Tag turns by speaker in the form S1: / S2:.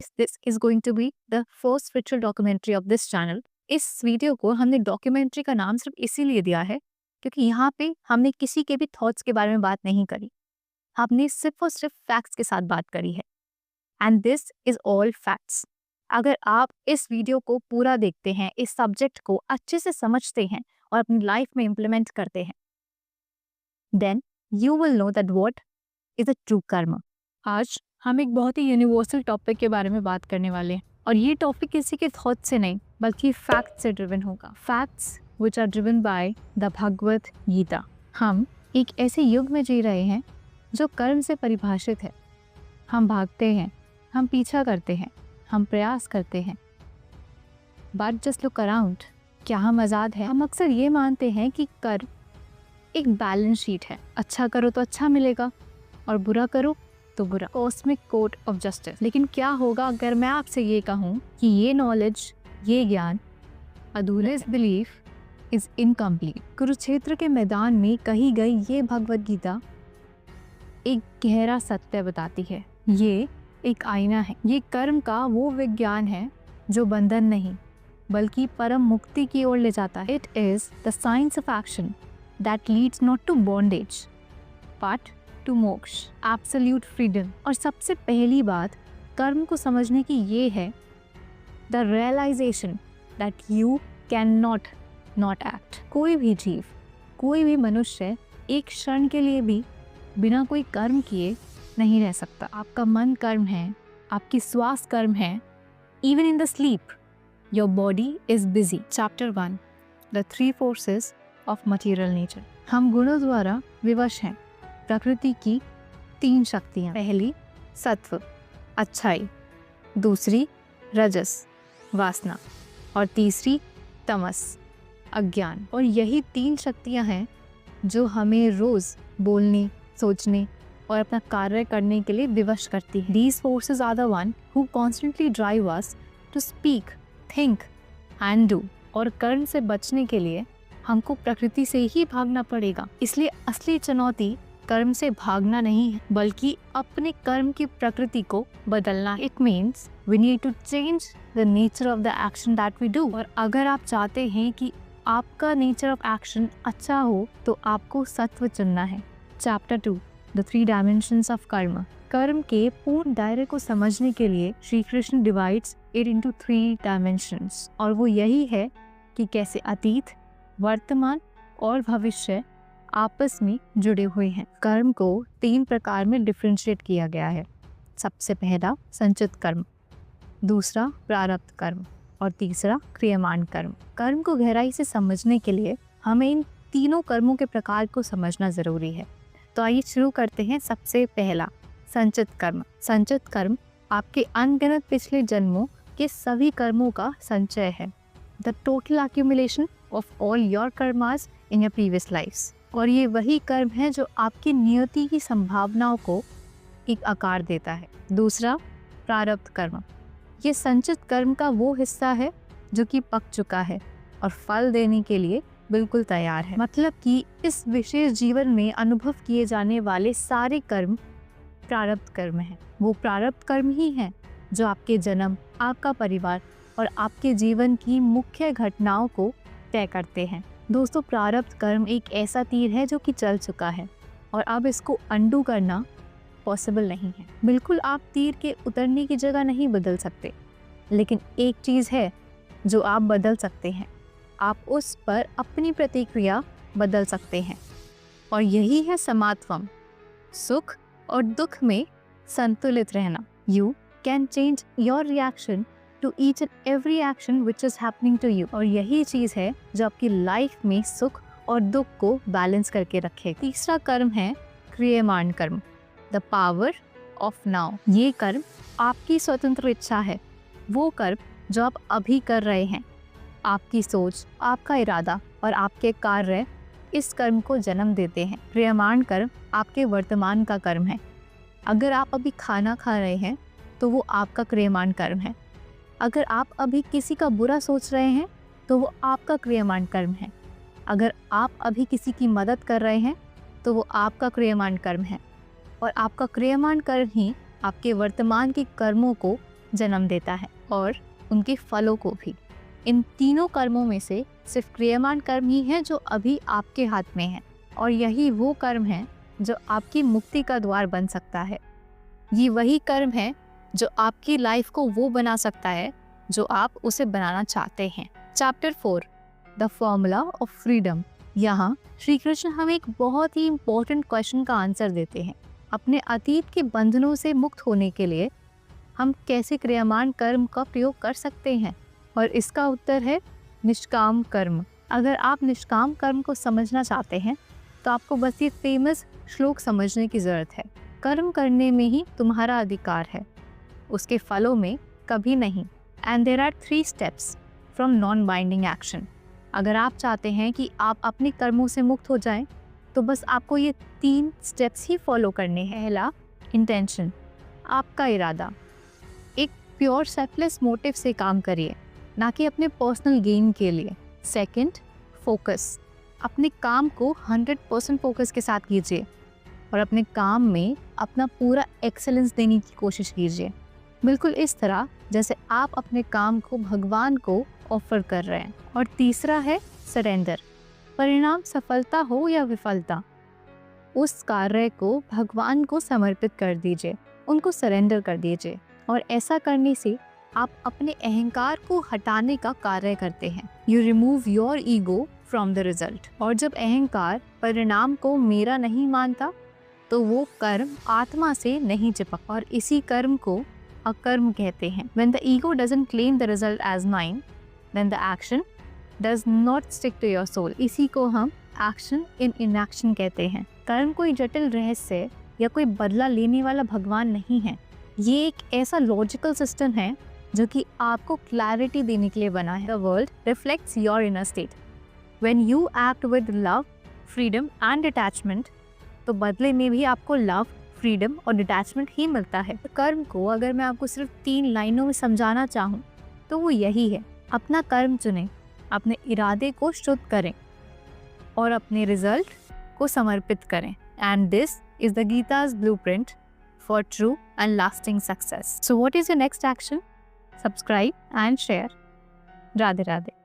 S1: This is going to be the first spiritual documentary of this channel. इस video को हमने documentary का नाम सिर्फ इसीलिए दिया है क्योंकि यहाँ पे हमने किसी के भी थॉट्स के बारे में बात नहीं करी। हमने सिर्फ और सिर्फ फैक्ट्स के साथ बात करी है and this is all facts. अगर आप इस वीडियो को पूरा देखते हैं, इस सब्जेक्ट को अच्छे से समझते हैं और अपनी लाइफ में इम्प्लीमेंट करते हैं, then you will know that what is a true karma. आज हम एक बहुत ही यूनिवर्सल टॉपिक के बारे में बात करने वाले हैं और ये टॉपिक किसी के थॉट से नहीं बल्कि फैक्ट से ड्रिवन होगा। Facts which are driven by the Bhagavad Gita. हम एक ऐसे युग में जी रहे हैं जो कर्म से परिभाषित है। हम भागते हैं, हम पीछा करते हैं, हम प्रयास करते हैं, बट जस्ट लुक अराउंड, क्या हम आज़ाद हैं? हम अक्सर ये मानते हैं कि कर्म एक बैलेंस शीट है, अच्छा करो तो अच्छा मिलेगा और बुरा करो तो बुरा। Cosmic court of justice. लेकिन क्या होगा अगर मैं आपसे ये कहूँ कि ये नॉलेज, ये ज्ञान अधूरा, इस बिलीफ इज इनकम्प्लीट। कुरुक्षेत्र के मैदान में कही गई ये भगवत गीता एक गहरा सत्य बताती है। ये एक आईना है। ये कर्म का वो विज्ञान है जो बंधन नहीं बल्कि परम मुक्ति की ओर ले जाता है। It is the science of action that leads not to bondage but to moksha, absolute freedom. और सबसे पहली बात कर्म को समझने की ये है the realization that you can not act. कोई भी जीव, कोई भी मनुष्य एक क्षण के लिए भी बिना कोई कर्म किए नहीं रह सकता। आपका मन कर्म है, आपकी श्वास कर्म है। Even in the sleep your body is busy. Chapter 1 the 3 forces of material nature. हम गुणों द्वारा विवश हैं। प्रकृति की 3 शक्तियाँ। पहली सत्व, अच्छाई, दूसरी रजस, वासना, और तीसरी तमस, अज्ञान। और यही 3 शक्तियाँ हैं जो हमें रोज बोलने, सोचने और अपना कार्य करने के लिए विवश करती है। These forces are the one who constantly drive us to speak, think and do। और कर्म से बचने के लिए हमको प्रकृति से ही भागना पड़ेगा। इसलिए असली चुनौती कर्म से भागना नहीं है बल्कि अपने कर्म की प्रकृति को बदलना। It means we need to change the nature of the action that we do। और अगर आप चाहते हैं कि आपका नेचर ऑफ एक्शन अच्छा हो तो आपको सत्व चुनना है। चैप्टर 2 द 3 डायमेंशंस ऑफ कर्म। कर्म के पूर्ण दायरे को समझने के लिए Shri Krishna divides it into 3 dimensions, और वो यही है कि कैसे अतीत, वर्तमान और भविष्य आपस में जुड़े हुए हैं। कर्म को 3 प्रकार में डिफरेंशिएट किया गया है। सबसे पहला संचित कर्म, दूसरा प्रारब्ध कर्म और तीसरा क्रियमाण कर्म। कर्म को गहराई से समझने के लिए हमें इन तीनों कर्मों के प्रकार को समझना जरूरी है। तो आइए शुरू करते हैं। सबसे पहला संचित कर्म। संचित कर्म आपके अनगिनत पिछले जन्मों के सभी कर्मों का संचय है। The total accumulation of all your karmas in your previous lifes. और ये वही कर्म है जो आपकी नियति की संभावनाओं को एक आकार देता है। दूसरा प्रारब्ध कर्म। ये संचित कर्म का वो हिस्सा है जो कि पक चुका है और फल देने के लिए बिल्कुल तैयार है। मतलब कि इस विशेष जीवन में अनुभव किए जाने वाले सारे कर्म प्रारब्ध कर्म हैं। वो प्रारब्ध कर्म ही हैं जो आपके जन्म, आपका परिवार और आपके जीवन की मुख्य घटनाओं को तय करते हैं। दोस्तों, प्रारब्ध कर्म एक ऐसा तीर है जो कि चल चुका है और अब इसको अंडू करना पॉसिबल नहीं है। बिल्कुल आप तीर के उतरने की जगह नहीं बदल सकते, लेकिन एक चीज़ है जो आप बदल सकते हैं। आप उस पर अपनी प्रतिक्रिया बदल सकते हैं और यही है समात्वम, सुख और दुख में संतुलित रहना। You can change your reaction to each and every action which is happening to you। और यही चीज़ है जो आपकी लाइफ में सुख और दुख को बैलेंस करके रखे। तीसरा कर्म है क्रियमाण कर्म, द पावर ऑफ नाउ। ये कर्म आपकी स्वतंत्र इच्छा है। वो कर्म जो आप अभी कर रहे हैं, आपकी सोच, आपका इरादा और आपके कार्य इस कर्म को जन्म देते हैं। क्रियमाण कर्म आपके वर्तमान का कर्म है। अगर आप अभी खाना खा रहे हैं तो वो आपका क्रियमाण कर्म है। अगर आप अभी किसी का बुरा सोच रहे हैं तो वो आपका क्रियमाण कर्म है। अगर आप अभी किसी की मदद कर रहे हैं तो वो आपका क्रियमाण कर्म है। और आपका क्रियमाण कर्म ही आपके वर्तमान के कर्मों को जन्म देता है और उनके फलों को भी। इन तीनों कर्मों में से सिर्फ क्रियमाण कर्म ही है जो अभी आपके हाथ में है, और यही वो कर्म है जो आपकी मुक्ति का द्वार बन सकता है। ये वही कर्म है जो आपकी लाइफ को वो बना सकता है जो आप उसे बनाना चाहते हैं। Chapter 4 the formula of freedom. यहाँ श्री कृष्ण हमें एक बहुत ही इम्पोर्टेंट क्वेश्चन का आंसर देते हैं। अपने अतीत के बंधनों से मुक्त होने के लिए हम कैसे क्रियमाण कर्म का प्रयोग कर सकते हैं, और इसका उत्तर है निष्काम कर्म। अगर आप निष्काम कर्म को समझना चाहते हैं तो आपको बस ये फेमस श्लोक समझने की ज़रूरत है। कर्म करने में ही तुम्हारा अधिकार है, उसके फलों में कभी नहीं। And there are 3 steps from non binding action. अगर आप चाहते हैं कि आप अपने कर्मों से मुक्त हो जाएं, तो बस आपको ये 3 स्टेप्स ही फॉलो करने हैं। पहला, इंटेंशन, आपका इरादा। एक प्योर सेल्फलेस मोटिव से काम करिए, ना कि अपने पर्सनल गेन के लिए। सेकंड, फोकस, अपने काम को 100% फोकस के साथ कीजिए और अपने काम में अपना पूरा एक्सेलेंस देने की कोशिश कीजिए, बिल्कुल इस तरह जैसे आप अपने काम को भगवान को ऑफर कर रहे हैं। और तीसरा है सरेंडर। परिणाम सफलता हो या विफलता, उस कार्य को भगवान को समर्पित कर दीजिए, उनको सरेंडर कर दीजिए। और ऐसा करने से आप अपने अहंकार को हटाने का कार्य करते हैं। You remove your ego from the result. और जब अहंकार परिणाम को मेरा नहीं मानता, तो वो कर्म आत्मा से नहीं चिपकता, और इसी कर्म को अकर्म कहते हैं। When the ego doesn't claim the result as mine, then the action does not stick to your soul. इसी को हम action in inaction कहते हैं। कर्म कोई जटिल रहस्य या कोई बदला लेने वाला भगवान नहीं है। ये एक ऐसा लॉजिकल सिस्टम है जो कि आपको क्लैरिटी देने के लिए बना है। The world reflects your inner state. When you act with love, freedom and detachment, तो बदले में भी आपको लव, फ्रीडम और डिटैचमेंट ही मिलता है। कर्म को अगर मैं आपको सिर्फ 3 लाइनों में समझाना चाहूँ तो वो यही है। अपना कर्म चुनें, अपने इरादे को शुद्ध करें और अपने रिजल्ट को समर्पित करें। एंड दिस इज द गीता's blueprint for true and lasting success. So what is your next action? Subscribe and share. Radhe Radhe.